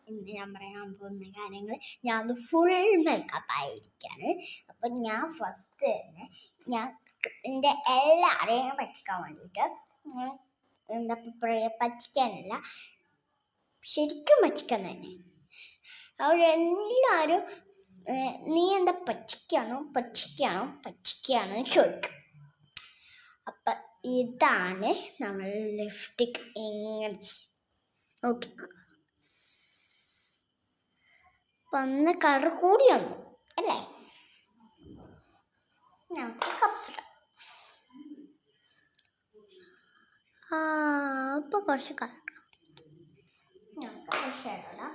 ഇന്ന് ഞാൻ പറയാൻ പോകുന്ന കാര്യങ്ങൾ ഞാൻ ഫുൾ മേക്കപ്പ് ആയിരിക്കാണ്. അപ്പം ഞാൻ ഫസ്റ്റ് തന്നെ ഞാൻ എൻ്റെ എല്ലാവരെയും പറ്റിക്കാൻ വേണ്ടിയിട്ട് എന്താ പറയുക, പറ്റിക്കാനല്ല, ശരിക്കും പറ്റിക്കാൻ തന്നെ. അവരെല്ലാവരും നീ എന്താ പറ്റിക്കാണോ ചോദിക്കും. അപ്പം ഇതാണ് നമ്മൾ ലിപ്സ്റ്റിക് എങ്ങനെ നോക്കി. വന്ന കളർ കൂടി വന്നു അല്ലേ? നമുക്ക് കപ്സിടാം. ഇപ്പൊ കുറച്ച് കളർ നമുക്ക് ഷെയ്ഡിടാം.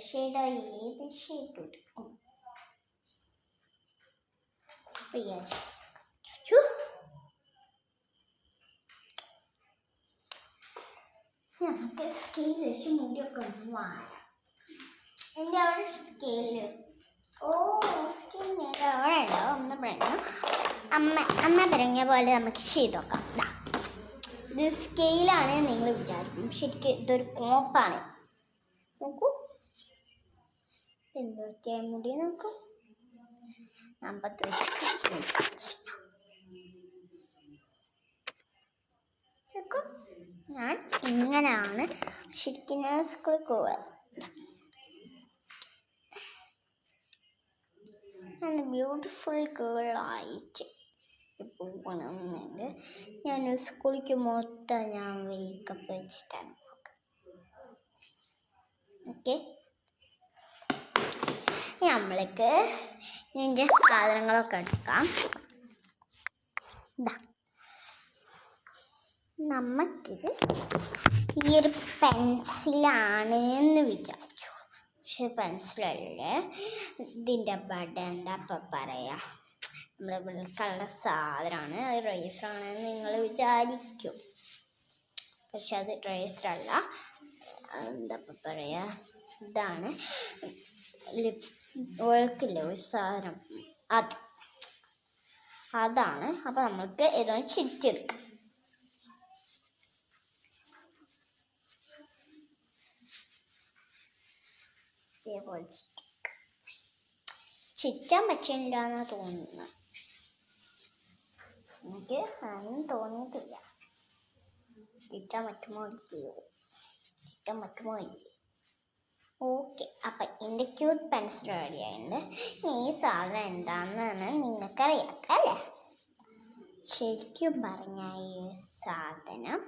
ഷെയ്ഡ് ഏത് ഷെയ്ഡ് എടുക്കും? നമുക്ക് സ്കെയിൽ വെച്ച് മുടിയൊക്കെ ഒന്ന് വാരാം. എൻ്റെ അവിടെ സ്കെയില് സ്കെയിലിൻ്റെ അവിടെ ഉണ്ടോ ഒന്ന് പറഞ്ഞു. അമ്മ പറഞ്ഞ പോലെ നമുക്ക് ചെയ്ത് നോക്കാം. ഇത് സ്കെയിലാണ് നിങ്ങൾ വിചാരിക്കും, ശരിക്കും ഇതൊരു കോപ്പാണ്. നോക്കൂ, എന്തൊക്കെയാ മുടി നോക്കൂ. ഞാൻ ഇങ്ങനെയാണ് ശരിക്കും ഞാൻ സ്കൂളിൽ പോവാ. ബ്യൂട്ടിഫുൾ ഗേളായിട്ട് പോകണമെന്നുണ്ട്. ഞാൻ സ്കൂളിലേക്ക് മൊത്തം ഞാൻ മേക്കപ്പ് വെച്ചിട്ടാണ്. ഓക്കെ, നമ്മൾക്ക് ഇതിൻ്റെ സാധനങ്ങളൊക്കെ എടുക്കാം. നമുക്കിത് ഈ ഒരു പെൻസിലാണ് എന്ന് വിചാരിച്ചു, പക്ഷെ പെൻസിലല്ലേ. ഇതിൻ്റെ ബട്ട എന്താ ഇപ്പം പറയുക, നമ്മൾ വെളുക്കുള്ള സാധനമാണ്, അത് റേസറാണെന്ന് നിങ്ങൾ വിചാരിക്കും, പക്ഷെ അത് റേസറല്ല. എന്താ ഇപ്പം പറയുക, ഇതാണ് വെളുക്കില്ല ഒരു സാധനം, അതാണ്. അപ്പം നമ്മൾക്ക് ഇതൊന്ന് ചിറ്റെടുക്കാം. ഇതേപോലെ ചിറ്റാൻ പറ്റില്ല എന്നാണ് തോന്നുന്നത്. എനിക്ക് അതൊന്നും തോന്നിയിട്ടില്ല. ചിറ്റാൻ പറ്റുമോ ഇല്ലേ? ഓക്കെ, അപ്പം എൻ്റെ ക്യൂട്ട് പെൻസിൽ റെഡിയായിട്ടുണ്ട്. ഈ സാധനം എന്താണെന്നാണ് നിങ്ങൾക്കറിയാത്ത അല്ലേ? ശരിക്കും പറഞ്ഞാൽ ഈ സാധനം